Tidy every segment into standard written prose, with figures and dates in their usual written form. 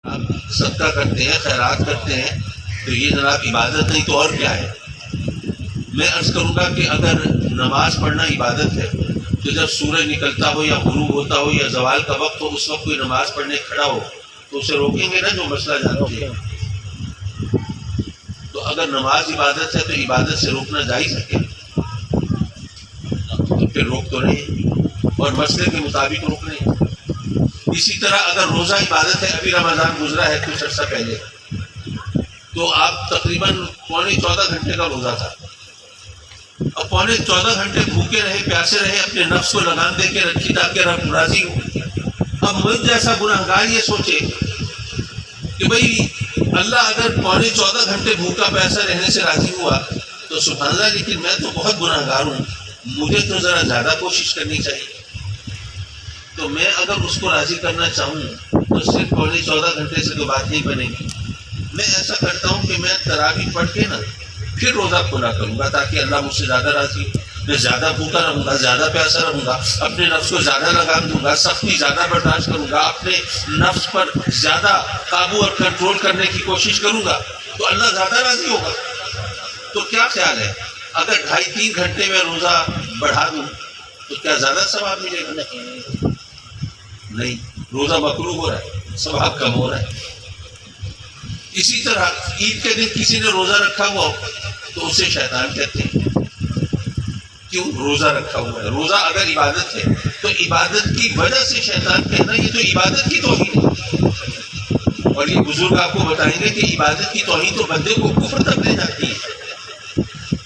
آپ صدقہ کرتے ہیں، خیرات کرتے ہیں، تو یہ جناب عبادت نہیں تو اور کیا ہے؟ میں عرض کروں گا کہ اگر نماز پڑھنا عبادت ہے تو جب سورج نکلتا ہو یا غروب ہوتا ہو یا زوال کا وقت ہو، اس وقت کوئی نماز پڑھنے کھڑا ہو تو اسے روکیں گے نا، جو مسئلہ جانتے ہیں۔ تو اگر نماز عبادت ہے تو عبادت سے روکنا جائز ہے کیا؟ تو پھر روک تو نہیں، اور مسئلے کے مطابق روک نہیں۔ اسی طرح اگر روزہ عبادت ہے، ابھی رمضان گزرا ہے کچھ عرصہ پہلے، تو آپ تقریباً 14 گھنٹے کا روزہ تھا، اب 14 گھنٹے بھوکے رہے، پیاسے رہے، اپنے نفس کو لگان دے کے رکھی تاکہ رب راضی ہو۔ اب مجھ جیسا گناہگار یہ سوچے کہ بھئی اللہ اگر 14 گھنٹے بھوکا پیاسا رہنے سے راضی ہوا تو سبحان اللہ، لیکن میں تو بہت گناہگار ہوں، مجھے تو ذرا زیادہ کوشش کرنی چاہیے۔ تو میں اگر اس کو راضی کرنا چاہوں تو صرف 14 گھنٹے سے تو بات نہیں بنے گی۔ میں ایسا کرتا ہوں کہ میں تراویح پڑھ کے نا پھر روزہ کھولا کروں گا تاکہ اللہ مجھ سے زیادہ راضی ہو۔ میں زیادہ بھوکا رہوں گا، زیادہ پیاسا رہوں گا، اپنے نفس کو زیادہ لگام دوں گا، سختی زیادہ برداشت کروں گا، اپنے نفس پر زیادہ قابو اور کنٹرول کرنے کی کوشش کروں گا تو اللہ زیادہ راضی ہوگا۔ تو کیا خیال ہے، اگر 2.5-3 گھنٹے میں روزہ بڑھا دوں تو کیا زیادہ ثواب ملے گا؟ نہیں، روزہ مکروہ ہو رہا ہے، ثواب کم ہو رہا ہے۔ اسی طرح عید کے دن کسی نے روزہ رکھا ہوا ہو تو اسے شیطان کہتے ہیں۔ کیوں؟ روزہ رکھا ہوا ہے۔ روزہ اگر عبادت ہے تو عبادت کی وجہ سے شیطان کہنا یہ تو عبادت کی توہین ہے، اور یہ بزرگ آپ کو بتائیں گے کہ عبادت کی توہین تو بندے کو کفر تک لے جاتی ہے۔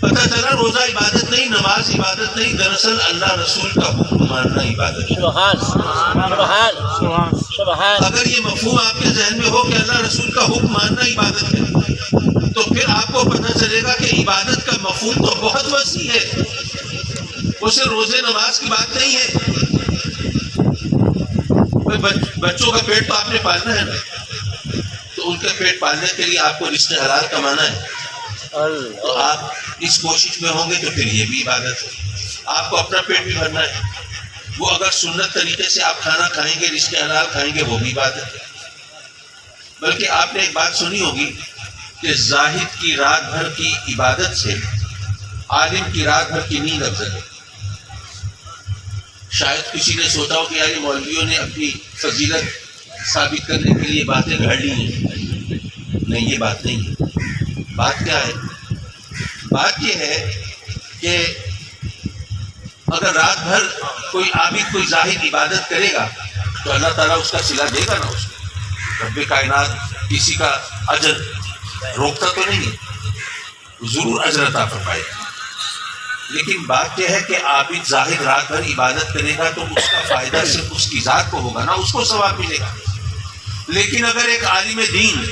پتہ چلا روزہ عبادت نہیں، نماز عبادت نہیں، دراصل اللہ رسول کا حکم ماننا عبادت ہے۔ اگر یہ مفہوم آپ کے ذہن میں ہو کہ اللہ رسول کا حکم ماننا عبادت ہے تو پھر آپ کو پتہ چلے گا کہ عبادت کا مفہوم تو بہت وسیع ہے، وہ صرف روزے نماز کی بات نہیں ہے۔ بچوں کا پیٹ تو آپ نے پالنا ہے نا، تو ان کے پیٹ پالنے کے لیے آپ کو رزق حلال کمانا ہے، تو آپ اس کوشش میں ہوں گے تو پھر یہ بھی عبادت ہے۔ آپ کو اپنا پیٹ بھی بھرنا ہے، وہ اگر سنت طریقے سے آپ کھانا کھائیں گے، رزق حلال کھائیں گے، وہ بھی عبادت ہے۔ بلکہ آپ نے ایک بات سنی ہوگی کہ زاہد کی رات بھر کی عبادت سے عالم کی رات بھر کی نیند افضل ہے۔ شاید کسی نے سوچا ہو کہ یار یہ مولویوں نے اپنی فضیلت ثابت کرنے کے لیے باتیں گھڑ لی ہیں۔ نہیں، یہ بات نہیں ہے۔ بات کیا ہے؟ بات یہ ہے کہ اگر رات بھر کوئی عابد، کوئی زاہد عبادت کرے گا تو اللہ تعالیٰ اس کا صلہ دے گا نا اس کو۔ رب کائنات کسی کا اجر روکتا تو نہیں ہے، ضرور اجر عطا فرمائے گا۔ لیکن بات یہ ہے کہ عابد زاہد رات بھر عبادت کرے گا تو اس کا فائدہ صرف اس کی ذات کو ہوگا نا، اس کو ثواب ملے گا۔ لیکن اگر ایک عالم دین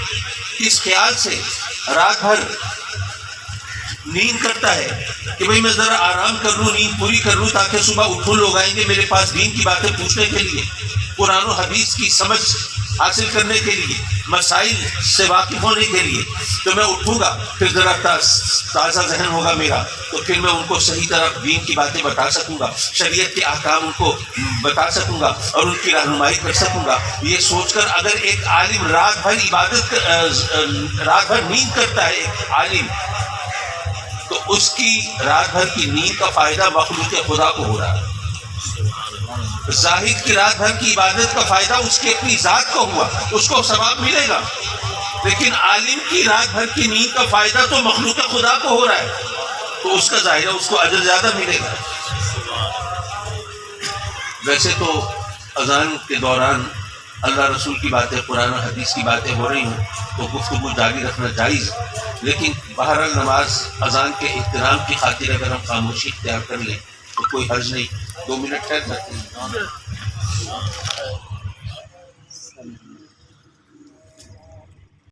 اس خیال سے رات بھر نیند کرتا ہے کہ بھئی میں ذرا آرام کر لوں، نیند پوری کر لوں تاکہ صبح اٹھوں لوگ آئیں گے میرے پاس دین کی باتیں پوچھنے کے لیے، قرآن و حدیث کی سمجھ حاصل کرنے کے لیے، مسائل سے واقف ہونے کے لیے، تو میں اٹھوں گا، پھر ذرا تازہ ذہن ہوگا میرا، تو پھر میں ان کو صحیح طرح دین کی باتیں بتا سکوں گا، شریعت کے احکام ان کو بتا سکوں گا اور ان کی رہنمائی کر سکوں گا۔ یہ سوچ کر اگر ایک عالم رات بھر نیند کرتا ہے، ایک عالم، تو اس کی رات بھر کی نیند کا فائدہ مخلوق خدا کو ہو رہا ہے۔ زاہد کی رات بھر کی عبادت کا فائدہ اس کی اپنی ذات کو ہوا، اس کو ثواب ملے گا۔ لیکن عالم کی رات بھر کی نیند کا فائدہ تو مخلوق خدا کو ہو رہا ہے، تو اس کا ظاہر ہے اس کو اجر زیادہ ملے گا۔ ویسے تو اذان کے دوران اللہ رسول کی باتیں، قرآن و حدیث کی باتیں ہو رہی ہوں تو گفتگو جاری رکھنا جائز، لیکن بہرحال نماز اذان کے احترام کی خاطر اگر ہم خاموشی اختیار کر لیں تو کوئی حرج نہیں۔ 2 منٹ ٹھہر سکتے ہیں۔